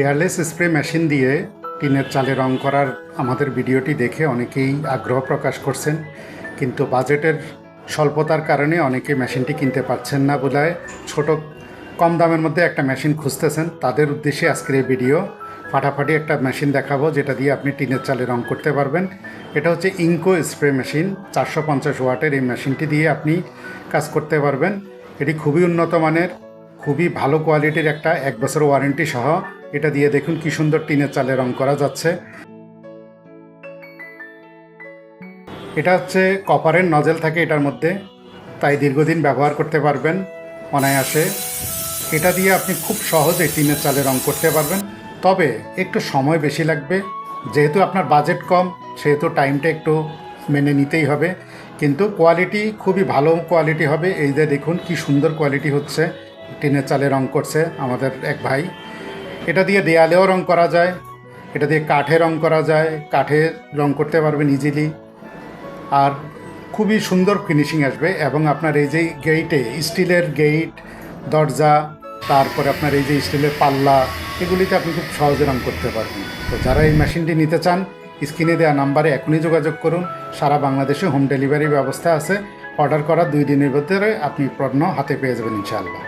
Airless spray machine দিয়ে টিনের চালে রং করার আমাদের ভিডিওটি দেখে অনেকেই আগ্রহ প্রকাশ করছেন, কিন্তু বাজেটের স্বল্পতার কারণে অনেকে মেশিনটি কিনতে পারছেন না বলে ছোট কম দামের মধ্যে একটা মেশিন খুঁজতেছেন। তাদের উদ্দেশ্যে আজকের এই ভিডিও। ফাটাফাটি একটা মেশিন দেখাবো যেটা দিয়ে আপনি টিনের চালে রং করতে পারবেন। এটা হচ্ছে ইঙ্কো স্প্রে মেশিন, 450 ওয়াটের। এই মেশিনটি দিয়ে আপনি কাজ করতে পারবেন। এটি খুবই উন্নত মানের, খুবই ভালো কোয়ালিটির, একটা 1 বছর ওয়ারেন্টি সহ। এটা দিয়ে দেখুন কি সুন্দর টিনের চালে রং করা যাচ্ছে। এটা হচ্ছে কপারের নজেল থাকে এটার মধ্যে, তাই দীর্ঘদিন ব্যবহার করতে পারবেন অনায়াসে। এটা দিয়ে আপনি খুব সহজে টিনের চালে রং করতে পারবেন, তবে একটু সময় বেশি লাগবে। যেহেতু আপনার বাজেট কম, সেহেতু টাইমটা একটু মেনে নিতেই হবে, কিন্তু কোয়ালিটি খুবই ভালো কোয়ালিটি হবে। এই যে দেখুন কি সুন্দর কোয়ালিটি হচ্ছে, টিনের চালে রং করছে আমাদের এক ভাই। এটা দিয়ে দেয়ালেও রং করা যায়, এটা দিয়ে কাঠে রং করা যায়, কাঠে রং করতে পারবেন ইজিলি। আর খুবই সুন্দর ফিনিশিং আসবে। এবং আপনার এই যে গেইটে, স্টিলের গেইট, দরজা, তারপরে আপনার এই যে স্টিলের পাল্লা, এগুলিতে আপনি খুব সহজে রং করতে পারবেন। তো যারা এই মেশিনটি নিতে চান, স্ক্রিনে দেওয়া নাম্বারে এখনই যোগাযোগ করুন। সারা বাংলাদেশে হোম ডেলিভারি ব্যবস্থা আছে। অর্ডার করার 2 দিনের ভিতরে আপনি পণ্য হাতে পেয়ে যাবেন ইনশাআল্লাহ।